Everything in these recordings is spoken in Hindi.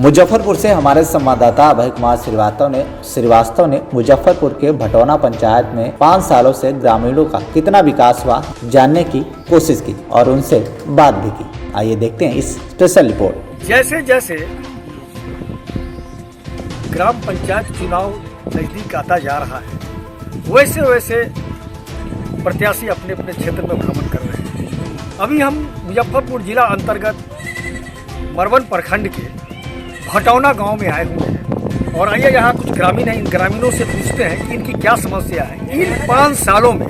मुजफ्फरपुर से हमारे संवाददाता अभय कुमार श्रीवास्तव ने मुजफ्फरपुर के भटौना पंचायत में 5 सालों से ग्रामीणों का कितना विकास हुआ जानने की कोशिश की और उनसे बात भी की। आइए देखते हैं इस स्पेशल रिपोर्ट। जैसे जैसे ग्राम पंचायत चुनाव नजदीक आता जा रहा है, वैसे वैसे प्रत्याशी अपने अपने क्षेत्र में भ्रमण कर रहे हैं। अभी हम मुजफ्फरपुर जिला अंतर्गत मरवन प्रखंड के भटौना गांव में आए हुए हैं और आइए यहाँ कुछ ग्रामीण हैं, इन ग्रामीणों से पूछते हैं कि इनकी क्या समस्या है, इन 5 सालों में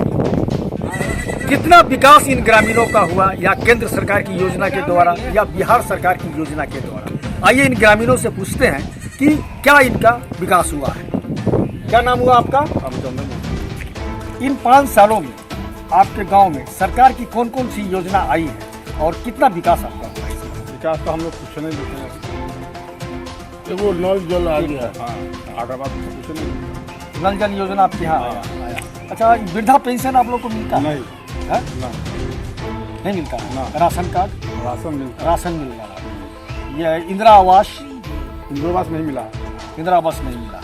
कितना विकास इन ग्रामीणों का हुआ, या केंद्र सरकार की योजना के द्वारा या बिहार सरकार की योजना के द्वारा। आइए इन ग्रामीणों से पूछते हैं कि क्या इनका विकास हुआ है। क्या नाम हुआ आपका? इन 5 सालों में आपके गांव में सरकार की कौन कौन सी योजना आई है और कितना विकास आपका हुआ है? विकास तो हम लोग कुछ नहीं देते हैं, वो नल जल आ गया। हाँ, आगे बात कुछ नहीं। नल जल योजना आपके यहाँ आया। अच्छा, वृद्धा पेंशन आप लोग को मिलता है? नहीं, नहीं मिलता है ना। Ration card? राशन मिलता, राशन मिल रहा है। ये इंदिरा आवास? इंदिरा आवास नहीं मिला। इंदिरा आवास नहीं मिला।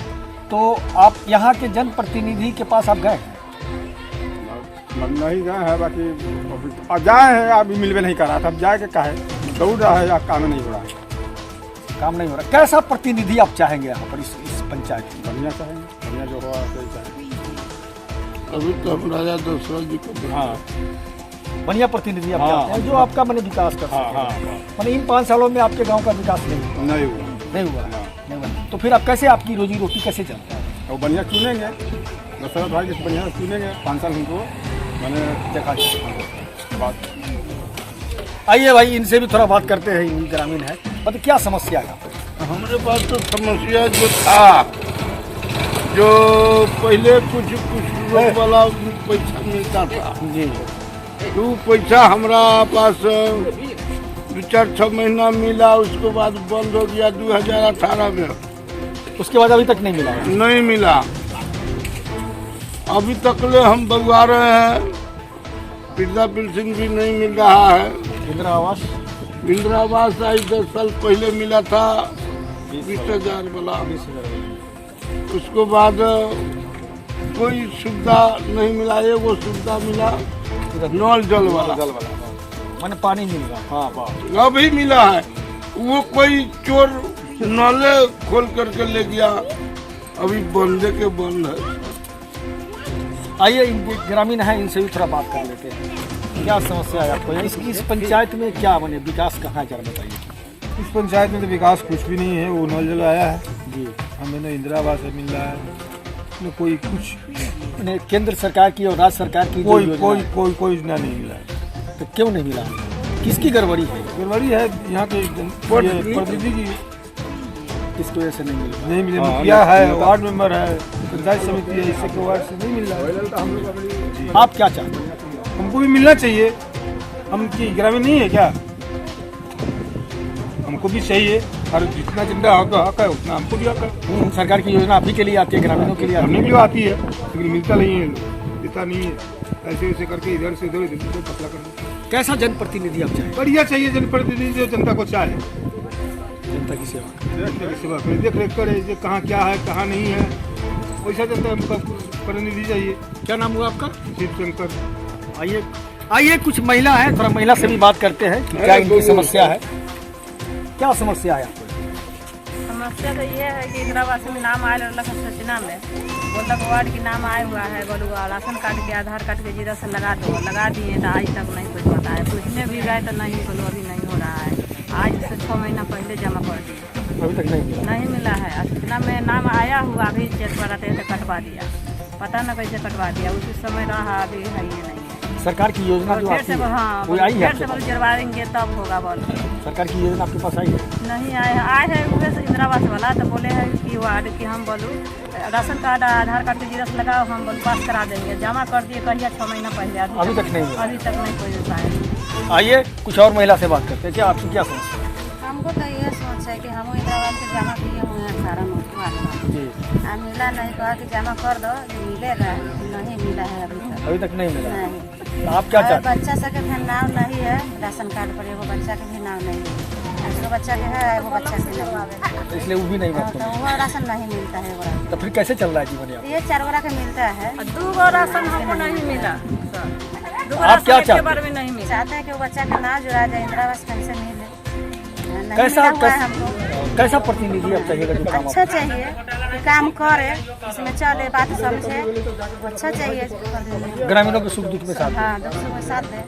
तो आप यहाँ के जनप्रतिनिधि के पास आप गए हैं? नहीं गए हैं, बाकी जाए हैं, अभी मिलवे नहीं कर रहा था। अब जाए के काहे दौड़ रहा है या काम नहीं हो रहा है? काम नहीं हो रहा। कैसा प्रतिनिधि आप चाहेंगे यहाँ पर इस पंचायत में? बढ़िया चाहेंगे, बढ़िया जो हो सही चाहेंगे। अभी तो हम राजा दशरथ जी को। हाँ, बढ़िया प्रतिनिधि आप चाहते हैं, जो आपका मैंने विकास कर हाँ, हाँ, सके। मैंने इन 5 सालों में आपके गांव का विकास नहीं हुआ। नहीं हुआ। नहीं हुआ। तो फिर आप कैसे, आपकी रोजी रोटी कैसे चलता है? वो बढ़िया चुनेंगे, दशरथ भाई जैसे बढ़िया चुनेंगे। 5 साल हमको मैंने देखा बात। आइए भाई, इनसे भी थोड़ा बात करते हैं। इन ग्रामीण है, मतलब क्या समस्या है यहाँ पर? हमारे पास तो समस्या जो था, जो पहले कुछ लोग वाला पैसा मिलता था जी, तो पैसा हमारा पास 2-4-6 महीना मिला, उसके बाद बंद हो गया 2018 में। उसके बाद अभी तक नहीं मिला है? नहीं मिला, अभी तक ले हम बगवा रहे हैं। वृद्धा पेंशन भी नहीं मिल रहा है। इंदिरा आवास? इंदिरा आवास आई 10 साल पहले मिला था 20,000 वाला। उसके बाद कोई सुविधा नहीं मिला। वो सुविधा मिला नल जल वाला, मैंने पानी मिल रहा। हाँ, अभी मिला है। वो कोई चोर नाले खोल करके ले गया, अभी बंदे के बंद है। आइए इनके ग्रामीण है, इनसे भी थोड़ा बात कर लेते हैं। क्या समस्या है आपको इस पंचायत में? क्या बने विकास कहाँ है, जरा बताइए। इस पंचायत में तो विकास कुछ भी नहीं है। वो नल जल आया है जी, हमें न इंदिरा आवास मिल रहा है, न कोई कुछ। मैंने केंद्र सरकार की और राज्य सरकार की कोई योजना कोई है, कोई कोई योजना नहीं मिला है। तो क्यों नहीं मिला? किसकी गड़बड़ी है? गड़बड़ी है यहाँ के प्रतिनिधि की। किस वजह से नहीं मिला? नहीं मिले। मुखिया है, वार्ड मेंबर है, पंचायत समिति है, इससे के वार्ड से नहीं मिल रहा है। आप क्या चाहते हैं? हमको भी मिलना चाहिए। हम की ग्रामीण नहीं है क्या? हमको भी चाहिए, और जितना जिंदा हक है उतना हमको भी हक है। सरकार की योजना आप ही के लिए आती है, ग्रामीणों के लिए आती हमें है? भी आती है, लेकिन मिलता नहीं है, देता नहीं है। ऐसे ऐसे करके इधर से इधर पतला कर। कैसा जनप्रतिनिधि आप चाहें? बढ़िया चाहिए जनप्रतिनिधि, जो जनता को चाहे, जनता की सेवा। जनता की सेवा करे, देख रेख करे, जो कहाँ क्या है कहाँ नहीं है, वैसा जनता हमको प्रतिनिधि चाहिए। क्या नाम हुआ आपका? शिव शंकर। आइए कुछ महिला है, थोड़ा महिला से भी बात करते हैं कि क्या इनकी समस्या है। क्या समस्या है आपको? समस्या तो ये है कि इंदिरा आवास में नाम आए रहता है सूचना में, बोलता वार्ड की नाम आया हुआ है, बोलूँगा राशन कार्ड के आधार कार्ड के जीरो से लगा दो, लगा दिए तो आज तक नहीं कुछ पता है। पूछने भी गए तो नहीं, बोलो अभी नहीं हो रहा है। आज से 6 महीना पहले जमा कर दिए, अभी तक नहीं मिला है। सूचना में नाम आया हुआ, अभी चेक पर रहते से कटवा दिया, पता न कैसे कटवा दिया। उसी समय रहा, अभी है ये नहीं है। सरकार की योजना जो फिर आती से है हाँ, वो आई है फिर आपके से पास? जरवाएंगे तब होगा। बोल सरकार की योजना आपके पास आई है? नहीं आए है उहे से इंदिरा आवास वाला, तो बोले है कि वार्ड की हम बोलूँ राशन कार्ड आधार कार्ड के जीरो से लगाओ, हम बोल पास करा देंगे। जमा कर दिए कहिए 6 महीना पहले, अभी तक नहीं हुआ। अभी तक नहीं कोई उपाय। आइए कुछ और महिला से बात करते हैं। क्या आपकी क्या समस्या है? हमको तो ये सोच है कि हम इंदिरा आवास से जमा किए हुए हैं 18 नोट जी, मिला नहीं, कहा कि जमा कर दो, मिलेगा। नहीं मिला है अभी तक नहीं मिला। नहीं। आप क्या और चाहते हैं? बच्चा सबके भी नाम नहीं है राशन कार्ड पर, एगो बच्चा के भी नाम नहीं है। जो बच्चा के है वो बच्चा के नहीं। तो इसलिए वो भी नहीं तो आपको मिला। वो राशन नहीं मिलता है बड़ा। तो फिर कैसे चल रहा है जीवन यहाँ? ये 4 गोरा का मिलता है। 2 गो राशन हमको नहीं मिला। 2 गो आप क्या राशन चाहते एक बार भी नहीं मिला। चाहते हैं कि वो बच्चा का ना जुड़ा जाए, इंदिरा आवास कैसे मिले। नहीं कैसा मिला हुआ है हमको। कैसा प्रतिनिधि अब चाहिएगा जो काम अच्छा चाहिए कि काम करे, इसमें चले, बात समझे, अच्छा चाहिए कर देंगे। ग्रामीणों के सुख दुख में साथ? हाँ, दोस्तों के साथ दे।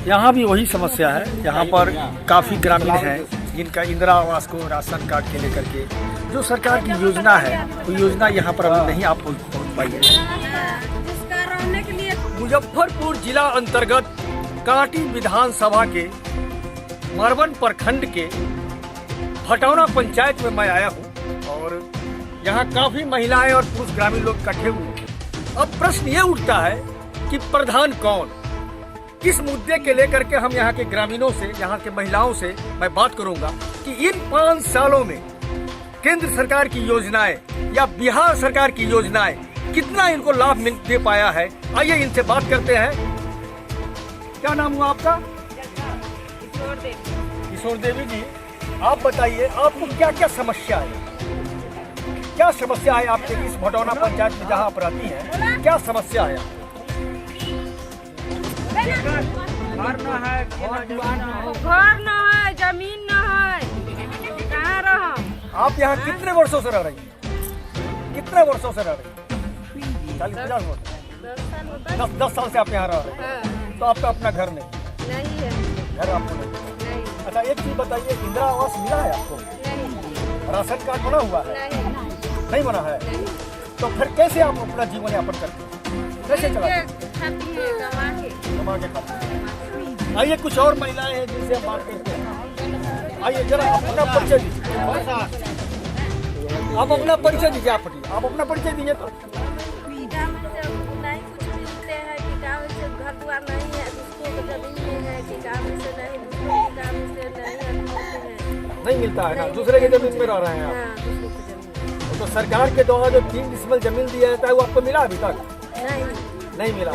यहाँ भी वही समस्या है। यहाँ पर काफ़ी ग्रामीण हैं जिनका इंदिरा आवास को राशन कार्ड के लेकर के जो सरकार की योजना है वो योजना यहाँ पर अभी नहीं आप पहुँच पाई है। जिसका रहने के लिए मुजफ्फरपुर जिला अंतर्गत कांटी विधानसभा के मरवन प्रखंड के भटौना पंचायत में मैं आया हूँ और यहाँ काफी महिलाएं और पुरुष ग्रामीण लोग इकट्ठे हुए हैं। अब प्रश्न ये उठता है कि प्रधान कौन? इस मुद्दे के लेकर के हम यहाँ के ग्रामीणों से, यहाँ के महिलाओं से मैं बात करूंगा कि इन 5 सालों में केंद्र सरकार की योजनाएं या बिहार सरकार की योजनाएं कितना इनको लाभ दे पाया है। आइए इनसे बात करते हैं। क्या नाम हुआ आपका? किशोर देवी जी, आप बताइए आपको क्या क्या समस्या है? क्या समस्या है आपके इस भटौना पंचायत में जहाँ आप रहती हैं? क्या समस्या है? घर न है, जमीन न है, कहाँ रह? आप यहाँ कितने वर्षों से रह रही हैं? कितने वर्षों से रह रही हैं? 40-50 वर्ष? 10 साल से आप यहाँ रह रहे हैं। तो आपका अपना घर नहीं? नहीं है। घर आपको नहीं? अच्छा, एक चीज बताइए, इंदिरा आवास मिला है आपको? राशन कार्ड बना हुआ है? नहीं बना है। तो फिर कैसे आप अपना जीवन यापन करते हैं? कैसे चलाते हैं? कमा के खाते हैं। आइए कुछ और महिलाएं हैं जिनसे हम बात करते हैं। आइए जरा अपना परिचय दीजिए। आप अपना परिचय दीजिए। आप अपना परिचय दीजिए। तो नहीं कुछ मिलते हैं कि गाँव से घर द्वार नहीं है, उसको जमीन में है कि गाँव से नहीं, दूसरे के गाँव से नहीं मिलता है ना, दूसरे की जमीन में रह रहे हैं आप। तो सरकार के द्वारा जो 3 डिसमिल जमीन दिया जाता है वो आपको मिला अभी तक? नहीं मिला।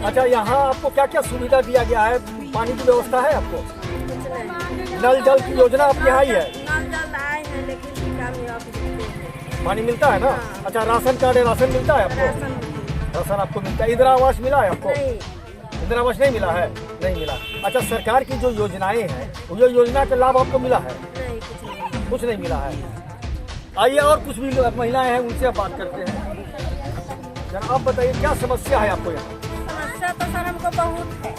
अच्छा, यहाँ आपको क्या क्या सुविधा दिया गया है? पानी की व्यवस्था है आपको? नल जल की योजना आपके यहाँ ही है? नल जल आए हैं लेकिन पानी मिलता है ना? अच्छा, राशन कार्ड है, राशन मिलता है आपको? राशन आपको मिलता है। इंदिरा आवास मिला है आपको? इंदिरा आवास नहीं मिला है? नहीं मिला। अच्छा, सरकार की जो योजनाएं हैं वो योजना का लाभ आपको मिला है? कुछ नहीं मिला है। आइए और कुछ भी महिलाएं हैं उनसे बात करते हैं। जरा आप बताइए क्या समस्या है आपको यहाँ? समस्या तो सर हमको बहुत है,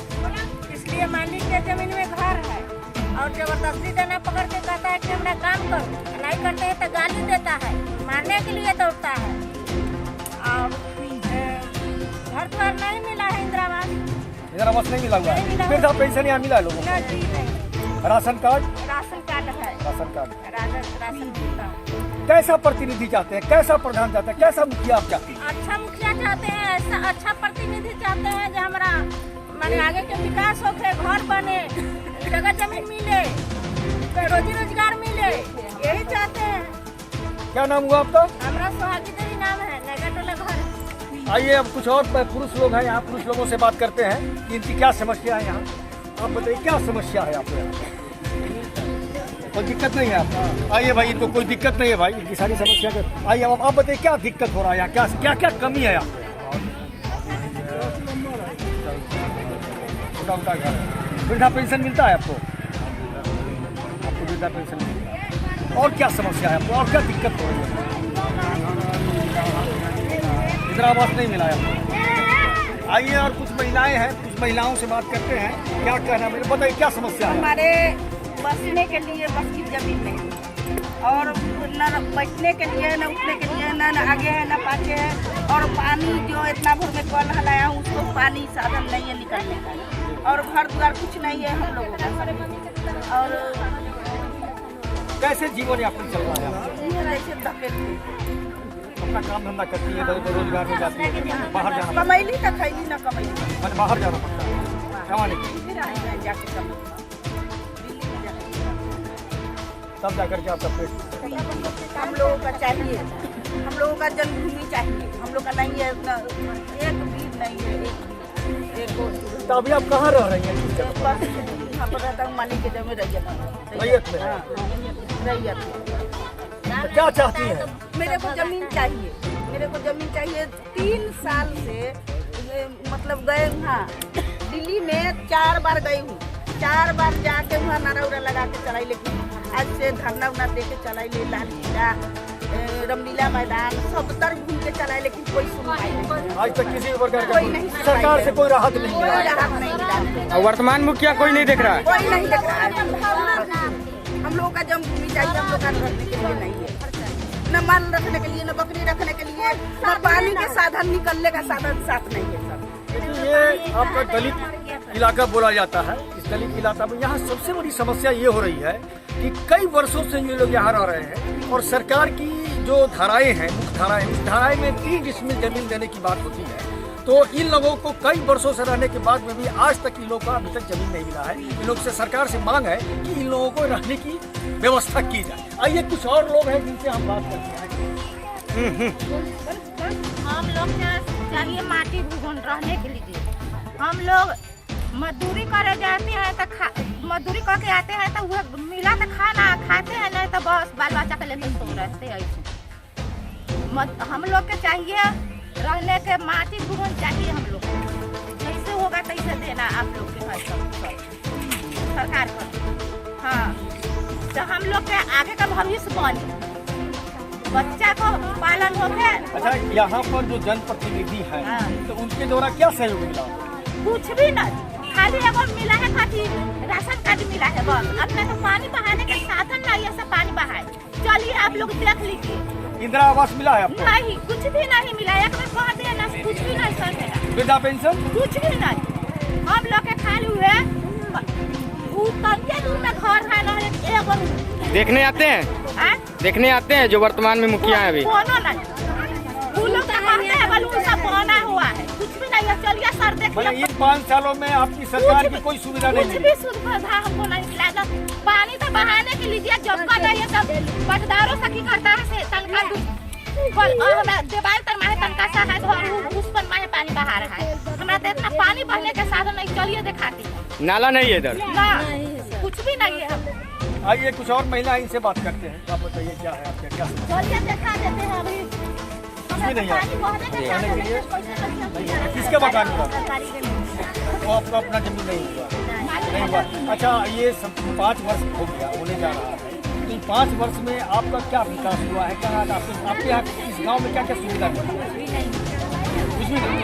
इसलिए मालिक के जमीन में घर है और जबरदस्ती देना पकड़ के कहता है कि हमरा काम करो, नहीं करते हैं तो गाली देता है, मारने के लिए दौड़ता है। और घर द्वार नहीं मिला है, इंदिरा आवास नहीं मिला हुआ है। वृद्धा पेंशन यहाँ मिला है लोगों को? राशन कार्ड है। राशन कार्ड राशन मिलता है। कैसा प्रतिनिधि चाहते हैं? कैसा प्रधान चाहते हैं? कैसा मुखिया आप चाहते हैं? अच्छा मुखिया चाहते हैं, ऐसा अच्छा प्रतिनिधि चाहते हैं जो हमारा माने आगे के विकास हो, घर बने, जगह जमीन मिले, रोजी रोजगार मिले, यही चाहते हैं। क्या नाम हुआ आपका? हमारा सुहागी देवी नाम है, नगरटोला घर। आइए अब कुछ और पुरुष लोग हैं यहाँ, पुरुष लोगों से बात करते हैं कि इनकी क्या समस्या है यहाँ। आप बताइए क्या समस्या है आपको यहाँ? कोई दिक्कत नहीं है आपको? आइए भाई, इनको कोई दिक्कत नहीं है भाई, इनकी सारी समस्या का। आइए आप बताइए क्या दिक्कत हो रहा है यहाँ? क्या क्या कमी है आपको? छोटा घर है। वृद्धा पेंशन मिलता है आपको? आपको वृद्धा पेंशन मिलता है। और क्या समस्या है आपको? और क्या दिक्कत हो रही है? इंदिरा आवास नहीं मिला है आपको? आइए और कुछ महिलाएं हैं, कुछ महिलाओं से बात करते हैं। क्या कहना है, बताइए क्या समस्या है? हमारे बसने के लिए बस की जमीन नहीं, और न बैठने के लिए, न उठने के लिए, न आगे है न पाछे है। और पानी जो इतना भर में कल हलाया हूँ उसको पानी साधन नहीं है निकलने का, और घर द्वार कुछ नहीं है हम लोगों का। और कैसे जीवन यापन चल रहा है आपका? जैसे धकेल अपना काम धंधा करती है, रोजगार में जाती है, बाहर जाना कमैली तो खैली न कमैली, मैंने बाहर जाना पड़ता है कमाने के लिए, फिर आए जाके कमैली तब जाकर के आपका पेट। हम लोगों का चाहिए, हम लोगों का जन्मभूमि चाहिए, हम लोग का नहीं है उतना, एक भी नहीं है। एक तो अभी आप कहाँ रह रही हैं? यहाँ पर रहता हूँ मानी के जमे रैयत रैयत में? हाँ, रैयत में। तो क्या चाहती हैं? मेरे को जमीन चाहिए, मेरे को जमीन चाहिए। 3 साल से मतलब गए वहाँ दिल्ली में 4 बार गई हूँ, 4 बार जाके वहाँ नारा उरा लगा के चलाई, लेकिन आज से धरना उना दे के चलाई ले लाल किला रामलीला मैदान सब तरफ घूम के चलाए, लेकिन कोई सुनवाई नहीं। आज तक किसी भी प्रकार कोई नहीं का सरकार से कोई राहत नहीं कोई मिला। राहत नहीं मिला, और वर्तमान मुखिया कोई नहीं देख रहा है। कोई नहीं देख रहा है। हम लोगों का जन्मभूमि चाहिए, हम लोग का रखने के लिए नहीं है, न माल रखने के लिए, न बकरी रखने के लिए, न पानी के साधन, निकलने का साधन साथ नहीं है सब। ये आपका दलित इलाका बोला जाता है। इस दलित इलाका में यहाँ सबसे बड़ी समस्या ये हो रही है कि कई वर्षों से ये लोग यहाँ रह रहे हैं और सरकार की जो धाराएं हैं, मुख्य धाराएं, उस धाराएं में 3 डिसमिल जमीन देने की बात होती है। तो इन लोगों को कई वर्षों से रहने के बाद में भी आज तक इन लोगों को अभी तक जमीन नहीं मिला है। इन लोग से सरकार से मांग है कि इन लोगों को रहने की व्यवस्था की जाए। आइए कुछ और लोग हैं जिनसे हम बात करते हैं। हम लोग चाहिए माटी भूगोन रहने के लिए। हम लोग मजदूरी करे जाते हैं तो मजदूरी करके आते हैं तो वह मिला तो खाना खाते हैं, नहीं तो बस बाल बच्चा के लेकर सो रहते हैं ऐसे। हम लोग के चाहिए रहने के माटी भूगोन चाहिए। हम लोग जैसे होगा तैसे देना आप लोग के पास सरकार को। हाँ, तो हम लोग के आगे का भविष्य बने, बच्चा को पालन हो गया। अच्छा, यहाँ पर जो जनप्रतिनिधि है तो उनके द्वारा क्या सहयोग मिला? कुछ भी नहीं, खाली एगो मिला है, खाली राशन कार्ड मिला है बस। अपने तो पानी बहाने के साधन नहीं है, सब पानी बहाए। चलिए आप लोग देख लीजिए। इंदिरा आवास मिला है आपको? नहीं, कुछ भी नहीं मिला। एक में कह देना कुछ भी नहीं सर मेरा। वृद्धा पेंशन? कुछ भी नहीं। हम लोग के खाली हुए तंगे दूर में घर है, नहीं एगो देखने आते हैं, देखने आते हैं जो वर्तमान में मुखिया है अभी। कोनो नहीं, फूलों का कहते हैं बलून सब बना हुआ है, कुछ भी नहीं है। चलिए सर देखिए, इन 5 सालों में आपकी सरकार की कोई सुविधा नहीं कुछ भी सुविधा हमको नहीं मिला। पानी तो बहाने के लिए जब का नहीं है तब पटदारों से की करता है तनका देवाल तर माहे तनका सा है तो उस पर माहे पानी बहा रहा है। हमारा तो इतना पानी बहने के साधन नहीं। चलिए दिखाती, नाला नहीं है इधर ना कुछ भी नहीं है। हम आइए कुछ और महिला इनसे बात करते हैं। आप बताइए क्या है आपका, क्या चलिए दिखा देते हैं। अभी नहीं है पानी बहने के रहने के लिए? साधन किसके मकान हुआ? वो आपका अपना जमीन नहीं हुआ? नहीं हुआ। अच्छा, ये सब 5 वर्ष हो गया, होने जा रहा है। तो इन 5 वर्ष में आपका क्या विकास हुआ है? क्या आपके यहाँ इस गांव में क्या क्या सुविधा मिली? कुछ भी नहीं।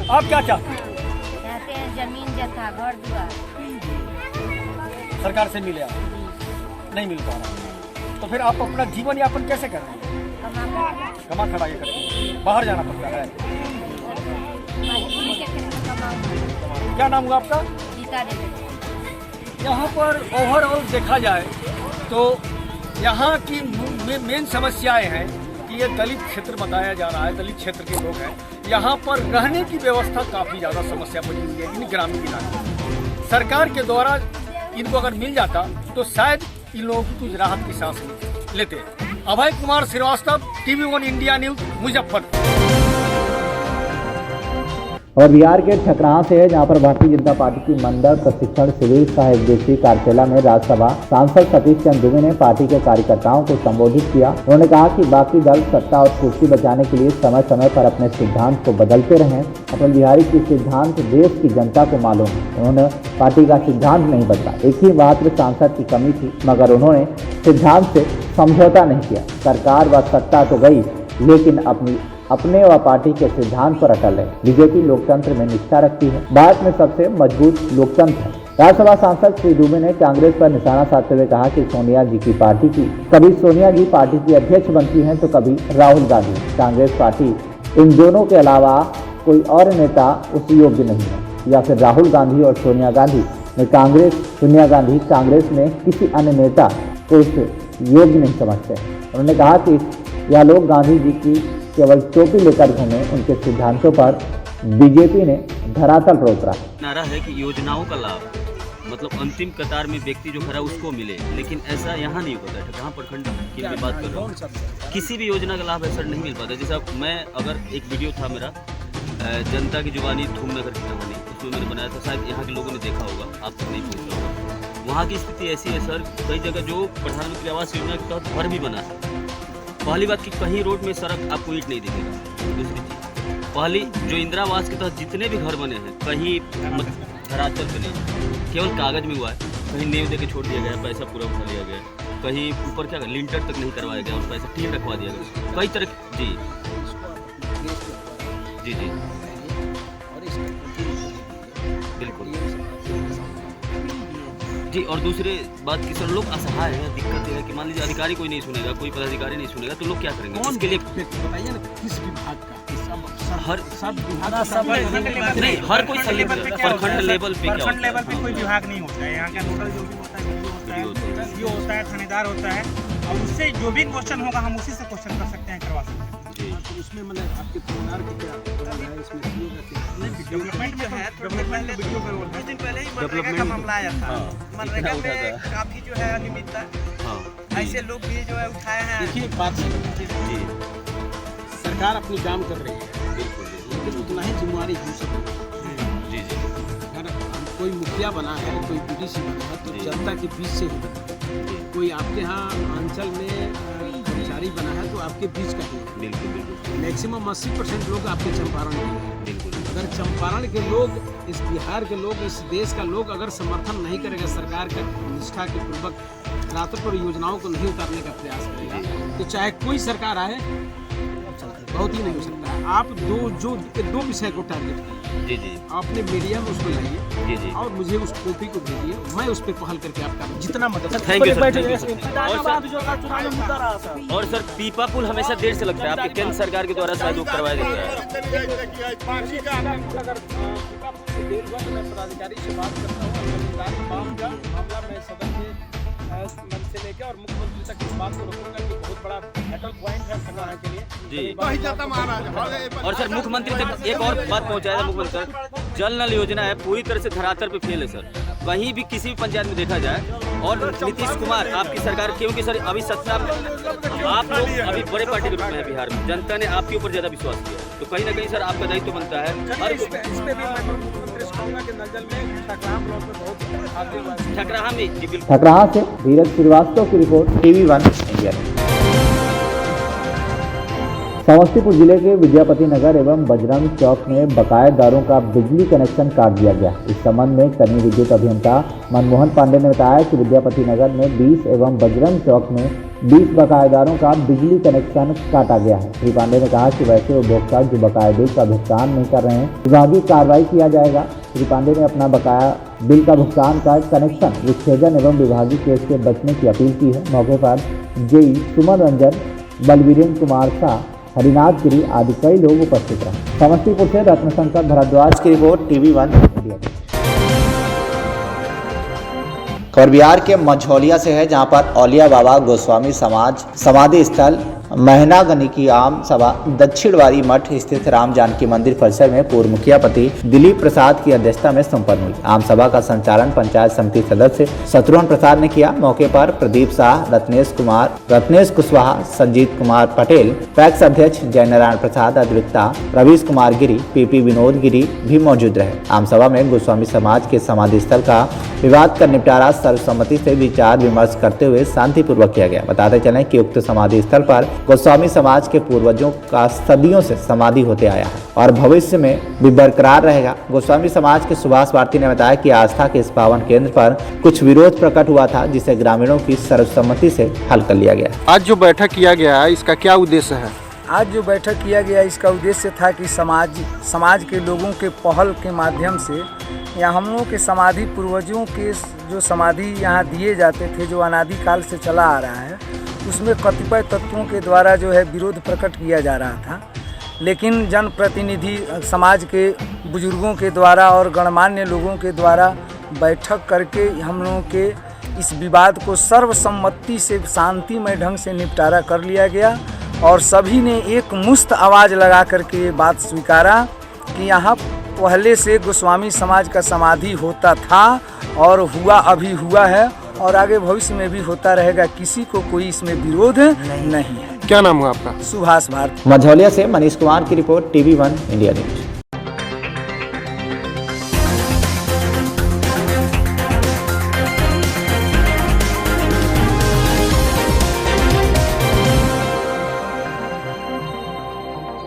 आप क्या चाहते हैं? जमीन जथा घर दुआर सरकार से मिले? आप नहीं मिल पा रहा, तो फिर आप अपना जीवन यापन कैसे कर रहे हैं? कमा खड़ा ये करते हैं, बाहर जाना पड़ता है। क्या नाम हुआ आपका? यहाँ पर ओवरऑल देखा जाए तो यहाँ की मेन समस्याएं हैं कि ये दलित क्षेत्र बताया जा रहा है, दलित क्षेत्र के लोग हैं। यहाँ पर रहने की व्यवस्था काफ़ी ज़्यादा समस्या बनी हुई है इन ग्रामीण इलाकों में। सरकार के द्वारा इनको अगर मिल जाता तो शायद इन लोगों की कुछ राहत की सांस लेते। Abhay Kumar Shrivastava, TV1 India news, Muzaffarpur. और बिहार के ठकराहा से है, जहां पर भारतीय जनता पार्टी की मंडल प्रशिक्षण शिविर सह एक दिवसीय कार्यशाला में राज्यसभा सांसद सतीश चंद्र दुबे ने पार्टी के कार्यकर्ताओं को संबोधित किया। उन्होंने कहा कि बाकी दल सत्ता और कुर्सी बचाने के लिए समय समय पर अपने सिद्धांत को बदलते रहें। अटल बिहारी की सिद्धांत देश की जनता को मालूम है। उन्होंने पार्टी का सिद्धांत नहीं बदला। एक ही मात्र सांसद की कमी थी, मगर उन्होंने सिद्धांत से समझौता नहीं किया। सरकार व सत्ता तो गई, लेकिन अपने व पार्टी के सिद्धांत पर अटल है। बीजेपी लोकतंत्र में निष्ठा रखती है, भारत में सबसे मजबूत लोकतंत्र है। राज्यसभा सांसद श्री दुबे ने कांग्रेस पर निशाना साधते हुए कहा कि सोनिया जी की पार्टी की कभी सोनिया जी पार्टी की अध्यक्ष बनती हैं तो कभी राहुल गांधी। कांग्रेस पार्टी इन दोनों के अलावा कोई और नेता उस योग्य नहीं है, या फिर राहुल गांधी और सोनिया गांधी कांग्रेस में किसी अन्य नेता को इस योग्य नहीं समझते। उन्होंने कहा कि यह लोग गांधी जी की केवल टोपी लेकर घूमे, उनके सिद्धांतों पर बीजेपी ने धरातल पर उतरा। नारा है कि योजनाओं का लाभ मतलब अंतिम कतार में व्यक्ति जो खड़ा उसको मिले, लेकिन ऐसा यहाँ नहीं होता है। ठकराहा प्रखंड की मैं बात कर रहा हूँ, किसी भी योजना का लाभ ऐसा नहीं मिल पाता। जैसा मैं अगर एक वीडियो था मेरा जनता की जुबानी धूमनगर की कहानी, उसमें में मैंने बनाया था, शायद यहाँ के लोगों ने देखा होगा, आप तक नहीं पहुँचा होगा। वहाँ की स्थिति ऐसी है सर, कई जगह जो प्रधानमंत्री आवास योजना के तहत घर भी बना है, पहली बात कि कहीं रोड में सड़क आपको ईंट नहीं दिखेगा। दूसरी चीज़, पहली जो इंदिरा आवास के तहत जितने भी घर बने हैं कहीं धरातल पे नहीं, केवल कागज में हुआ है, कहीं नींव दे के छोड़ दिया गया, पैसा पूरा उठा लिया गया, कहीं ऊपर क्या लिंटर तक नहीं करवाया गया और पैसा टीम रखवा दिया गया, कई तरह जी जी जी बिल्कुल जी। और दूसरे बात की सर, लोग असहाय हैं, दिक्कत है कि मान लीजिए अधिकारी कोई नहीं सुनेगा, कोई पदाधिकारी नहीं सुनेगा, तो लोग क्या करेंगे? इसके लिए बताइए ना किस विभाग का, हर सब विभाग नहीं, हर कोई प्रखंड लेवल पे क्या प्रखंड लेवल पे कोई विभाग नहीं होता है। यहाँ का नोडल जो भी होता है वो होता है, थानेदार होता है, और उससे जो भी क्वेश्चन होगा हम उसी से क्वेश्चन कर सकते हैं, करवा सकते हैं। तो उसमें मतलब आपके थानेदार की क्या है इसमें? डेवलपमेंट में है, डेवलपमेंट वीडियो पर कुछ दिन पहले ही मनरेगा का मामला आया था। मनरेगा में काफी जो है अनियमितता, ऐसे लोग भी जो है उठाए हैं। देखिए बात सरकार अपनी काम कर रही है, लेकिन उतना ही जिम्मेवारी हो सकती है। अगर कोई मुखिया बना है, कोई बीडीसी बना है, तो जनता के बीच से ही बना है। कोई आपके यहाँ अंचल में कर्मचारी बना है तो आपके बीच का ही है। बिल्कुल मैक्सिमम 80% लोग आपके चंपारण के हैं। बिल्कुल। अगर चंपारण के लोग, इस बिहार के लोग, इस देश का लोग अगर समर्थन नहीं करेगा, सरकार का निष्ठा के पूर्वक रातों पर योजनाओं को नहीं उतारने का प्रयास करेगा, तो चाहे कोई सरकार आए बहुत ही नहीं हो सकता है। आप दो विषय को टारगेट कीजिए, जी अपने मीडिया में उसको लाइए, जी और मुझे उस कॉपी को भेजिए, मैं उस पर पहल करके आपका जितना मदद। Thank you sir. और सर पीपा पुल हमेशा देर से लगता है, आपके केंद्र सरकार के द्वारा शायद वो करवाया जाता है। पदाधिकारी से बात करता हूँ, मामला मैं सदन के मन से लेकर और मुख्यमंत्री तक इस बात को रखूंगा कि बहुत बड़ा बैटल पॉइंट है सरकार के लिए जी। और सर मुख्यमंत्री तक एक और बात पहुंचाया था मुख्यमंत्री सर, जल नल योजना है पूरी तरह से धरातल पे फेल है सर, कहीं भी किसी भी पंचायत में देखा जाए। और नीतीश कुमार आपकी सरकार, क्योंकि सर अभी सत्ता आप लोग अभी बड़े पार्टी के रूप में है बिहार में, जनता ने आपके ऊपर ज्यादा विश्वास किया, तो कहीं ना कहीं सर आपका दायित्व बनता है। ठकराहा में जी बिल्कुल। ठकराहा से धीरज श्रीवास्तव की रिपोर्ट, TV1 इंडिया। समस्तीपुर जिले के विद्यापति नगर एवं बजरंग चौक में बकायेदारों का बिजली कनेक्शन काट दिया गया। इस संबंध में कनीय विद्युत अभियंता मनमोहन पांडे ने बताया कि विद्यापति नगर में 20 एवं बजरंग चौक में 20 बकायेदारों का बिजली कनेक्शन काटा गया है। श्री पांडे ने कहा कि वैसे उपभोक्ता जो बकाया बिल का भुगतान नहीं कर रहे हैं, विभागीय कार्रवाई किया जाएगा। श्री पांडे ने अपना बकाया बिल का भुगतान का कनेक्शन विच्छेदन एवं विभागीय केस से बचने की अपील की है। मौके पर जेई सुमन रंजन, बलवीरेंद्र कुमार शाह, हरिनाथ गिरी आदि कई लोग उपस्थित रहे। समस्तीपुर से रत्नशंकर भारद्वाज की रिपोर्ट, TV1 इंडिया। और बिहार के मझौलिया से है, जहां पर औलिया बाबा गोस्वामी समाज समाधि स्थल महनागनी की आम सभा दक्षिणवारी मठ स्थित राम जानकी मंदिर परिसर में पूर्व मुखिया पति दिलीप प्रसाद की अध्यक्षता में संपन्न हुई। आम सभा का संचालन पंचायत समिति सदस्य शत्रुघ्न प्रसाद ने किया। मौके पर प्रदीप शाह, रत्नेश कुशवाहा, संजीत कुमार पटेल, पैक्स अध्यक्ष जयनारायण प्रसाद अधिवक्ता, रवीश कुमार गिरी, PP विनोद गिरी भी मौजूद रहे। आम सभा में गोस्वामी समाज के समाधि स्थल का विवाद का निपटारा सर्वसम्मति से विचार विमर्श करते हुए शांतिपूर्वक किया गया। बताते चलें कि उक्त समाधि स्थल पर गोस्वामी समाज के पूर्वजों का सदियों से समाधि होते आया है और भविष्य में भी बरकरार रहेगा। गोस्वामी समाज के सुभाष भारती ने बताया कि आस्था के इस पावन केंद्र पर कुछ विरोध प्रकट हुआ था, जिसे ग्रामीणों की सर्वसम्मति से हल कर लिया गया। आज जो बैठक किया गया है, इसका क्या उद्देश्य है? आज जो बैठक किया गया, इसका उद्देश्य था कि समाज के लोगों के पहल के माध्यम से या हम लोगों के समाधि पूर्वजों के जो समाधि यहाँ दिए जाते थे, जो अनादिकाल से चला आ रहा है, उसमें कतिपय तत्वों के द्वारा जो है विरोध प्रकट किया जा रहा था। लेकिन जनप्रतिनिधि समाज के बुजुर्गों के द्वारा और गणमान्य लोगों के द्वारा बैठक करके हम लोगों के इस विवाद को सर्वसम्मति से शांतिमय ढंग से निपटारा कर लिया गया और सभी ने एक मुश्त आवाज़ लगा करके ये बात स्वीकारा कि यहाँ पहले से गोस्वामी समाज का समाधि होता था और हुआ, अभी हुआ है और आगे भविष्य में भी होता रहेगा। किसी को कोई इसमें विरोध नहीं है। क्या नाम हुआ आपका? सुभाष भारती। मझौलिया से मनीष कुमार की रिपोर्ट, TV1 इंडिया न्यूज।